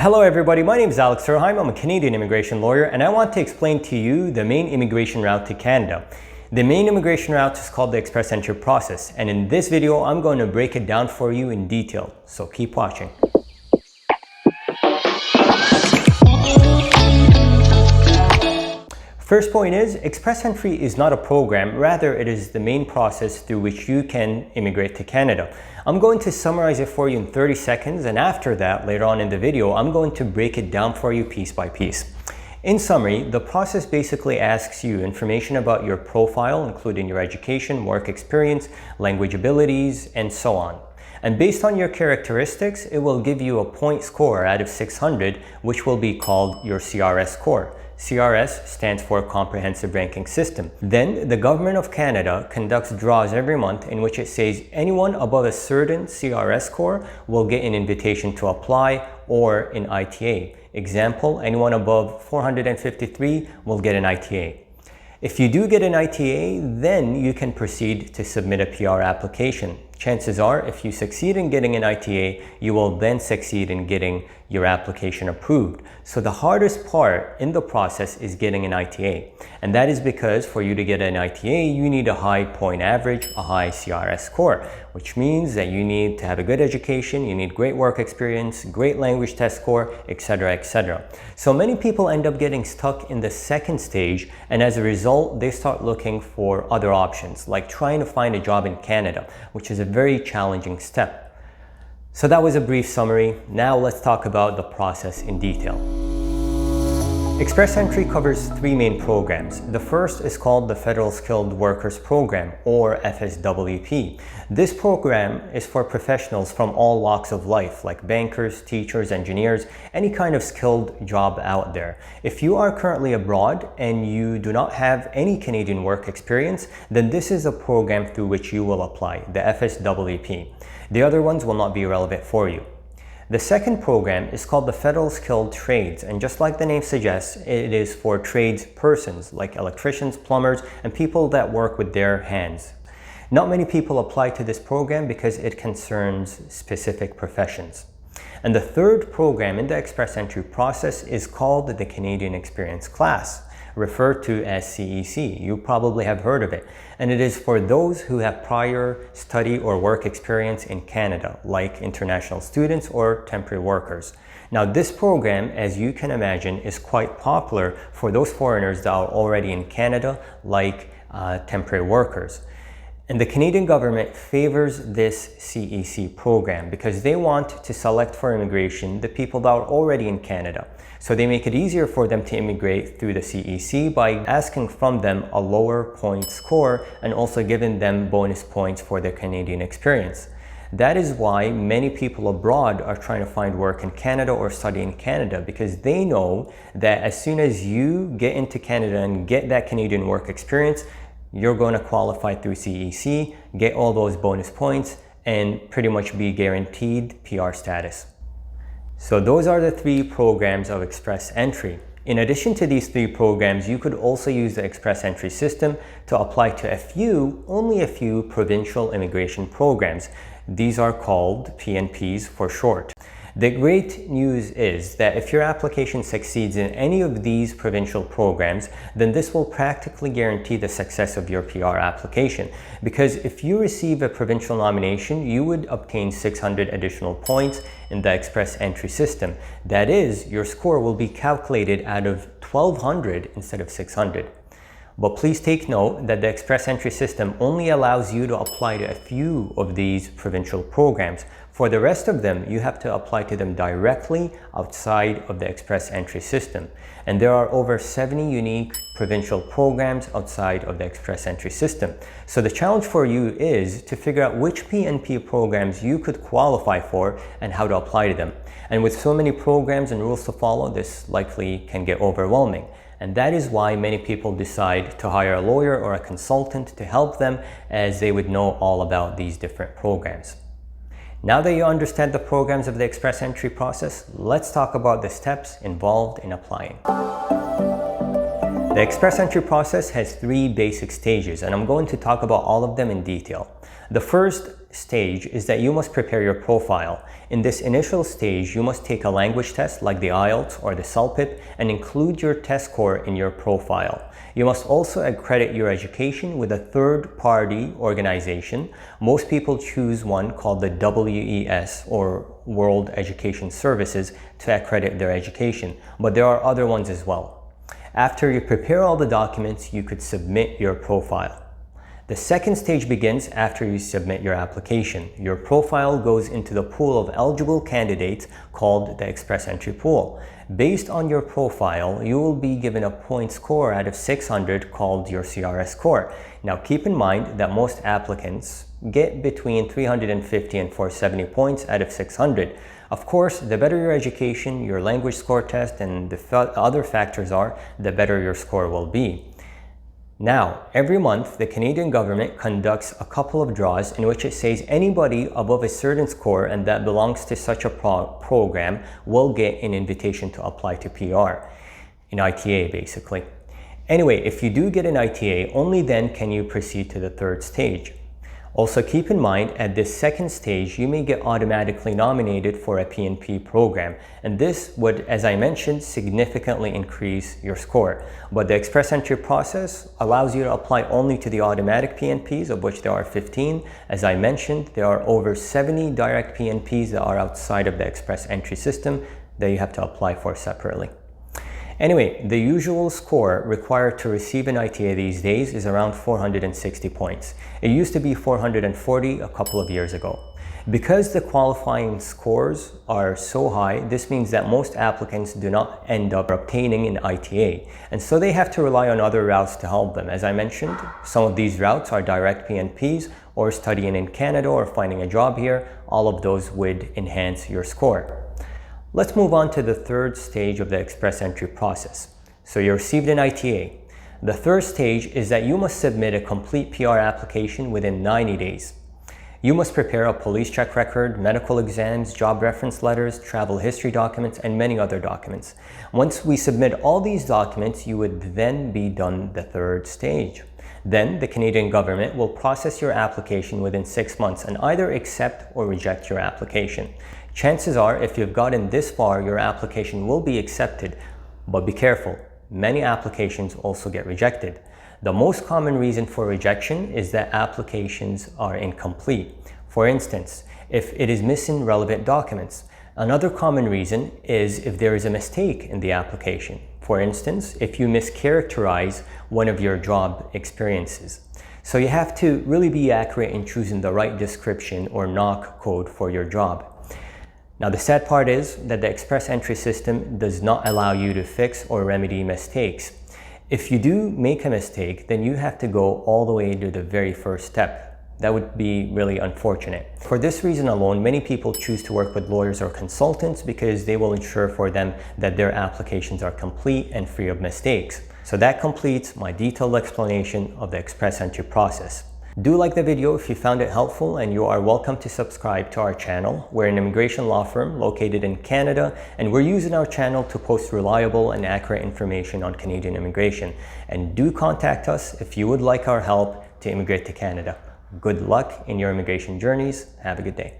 Hello everybody, my name is Alex Surheim. I'm a Canadian immigration lawyer and I want to explain to you the main immigration route to Canada. The main immigration route is called the express entry process, and in this video I'm going to break it down for you in detail, so keep watching. First point is, express entry is not a program, rather it is the main process through which you can immigrate to Canada. I'm going to summarize it for you in 30 seconds, and after that, later on in the video, I'm going to break it down for you piece by piece. In summary, the process basically asks you information about your profile, including your education, work experience, language abilities, and so on. And based on your characteristics, it will give you a point score out of 600, which will be called your CRS score. CRS stands for Comprehensive Ranking System. Then the Government of Canada conducts draws every month in which it says anyone above a certain CRS score will get an invitation to apply or an ITA. Example, anyone above 453 will get an ITA. If you do get an ITA, then you can proceed to submit a PR application. Chances are, if you succeed in getting an ITA, you will then succeed in getting your application approved. So the hardest part in the process is getting an ITA. And that is because for you to get an ITA, you need a high point average, a high CRS score, which means that you need to have a good education, you need great work experience, great language test score, etc., etc. So many people end up getting stuck in the second stage, and as a result, they start looking for other options, like trying to find a job in Canada, which is a very challenging step. So that was a brief summary. Now let's talk about the process in detail. Express entry covers three main programs. The first is called the Federal Skilled Workers Program, or FSWP. This program is for professionals from all walks of life, like bankers, teachers, engineers, any kind of skilled job out there. If you are currently abroad and you do not have any Canadian work experience, then this is a program through which you will apply, the FSWP. The other ones will not be relevant for you. The second program is called the Federal Skilled Trades, and just like the name suggests, it is for trades persons like electricians, plumbers, and people that work with their hands. Not many people apply to this program because it concerns specific professions. And the third program in the express entry process is called the Canadian Experience Class, referred to as CEC. You probably have heard of it. And it is for those who have prior study or work experience in Canada, like international students or temporary workers. Now, this program, as you can imagine, is quite popular for those foreigners that are already in Canada, like temporary workers. And the Canadian government favors this CEC program because they want to select for immigration the people that are already in Canada. So they make it easier for them to immigrate through the CEC by asking from them a lower point score and also giving them bonus points for their Canadian experience. That is why many people abroad are trying to find work in Canada or study in Canada, because they know that as soon as you get into Canada and get that Canadian work experience, you're going to qualify through CEC, get all those bonus points, and pretty much be guaranteed PR status. So those are the three programs of express entry. In addition to these three programs, you could also use the express entry system to apply to only a few provincial immigration programs. These are called PNPs for short. The great news is that if your application succeeds in any of these provincial programs, then this will practically guarantee the success of your PR application. Because if you receive a provincial nomination, you would obtain 600 additional points in the express entry system. That is, your score will be calculated out of 1,200 instead of 600. But please take note that the express entry system only allows you to apply to a few of these provincial programs. For the rest of them, you have to apply to them directly outside of the express entry system. And there are over 70 unique provincial programs outside of the express entry system. So the challenge for you is to figure out which PNP programs you could qualify for and how to apply to them. And with so many programs and rules to follow, this likely can get overwhelming. And that is why many people decide to hire a lawyer or a consultant to help them, as they would know all about these different programs. Now that you understand the programs of the express entry process, let's talk about the steps involved in applying. The express entry process has 3 basic stages, and I'm going to talk about all of them in detail. The first stage is that you must prepare your profile. In this initial stage, you must take a language test like the IELTS or the CELPIP and include your test score in your profile. You must also accredit your education with a third-party organization. Most people choose one called the WES, or World Education Services, to accredit their education, but there are other ones as well. After you prepare all the documents, you could submit your profile. The second stage begins after you submit your application. Your profile goes into the pool of eligible candidates called the Express Entry Pool. Based on your profile, you will be given a point score out of 600 called your CRS score. Now keep in mind that most applicants get between 350 and 470 points out of 600. Of course, the better your education, your language score test, and the other factors are, the better your score will be. Now, every month, the Canadian government conducts a couple of draws in which it says anybody above a certain score and that belongs to such a program will get an invitation to apply to PR, an ITA basically. Anyway, if you do get an ITA, only then can you proceed to the third stage. Also keep in mind, at this second stage, you may get automatically nominated for a PNP program, and this would, as I mentioned, significantly increase your score. But the express entry process allows you to apply only to the automatic PNPs, of which there are 15. As I mentioned, there are over 70 direct PNPs that are outside of the express entry system that you have to apply for separately. Anyway, the usual score required to receive an ITA these days is around 460 points. It used to be 440 a couple of years ago. Because the qualifying scores are so high, this means that most applicants do not end up obtaining an ITA, and so they have to rely on other routes to help them. As I mentioned, some of these routes are direct PNPs or studying in Canada or finding a job here. All of those would enhance your score. Let's move on to the third stage of the express entry process. So you received an ITA. The third stage is that you must submit a complete PR application within 90 days. You must prepare a police check record, medical exams, job reference letters, travel history documents, and many other documents. Once we submit all these documents, you would then be done the third stage. Then the Canadian government will process your application within 6 months and either accept or reject your application. Chances are, if you've gotten this far, your application will be accepted, but be careful. Many applications also get rejected. The most common reason for rejection is that applications are incomplete. For instance, if it is missing relevant documents. Another common reason is if there is a mistake in the application. For instance, if you mischaracterize one of your job experiences. So you have to really be accurate in choosing the right description or knock code for your job. Now, the sad part is that the express entry system does not allow you to fix or remedy mistakes. If you do make a mistake, then you have to go all the way to the very first step. That would be really unfortunate. For this reason alone, many people choose to work with lawyers or consultants because they will ensure for them that their applications are complete and free of mistakes. So that completes my detailed explanation of the express entry process. Do like the video if you found it helpful, and you are welcome to subscribe to our channel. We're an immigration law firm located in Canada, and we're using our channel to post reliable and accurate information on Canadian immigration. And do contact us if you would like our help to immigrate to Canada. Good luck in your immigration journeys. Have a good day.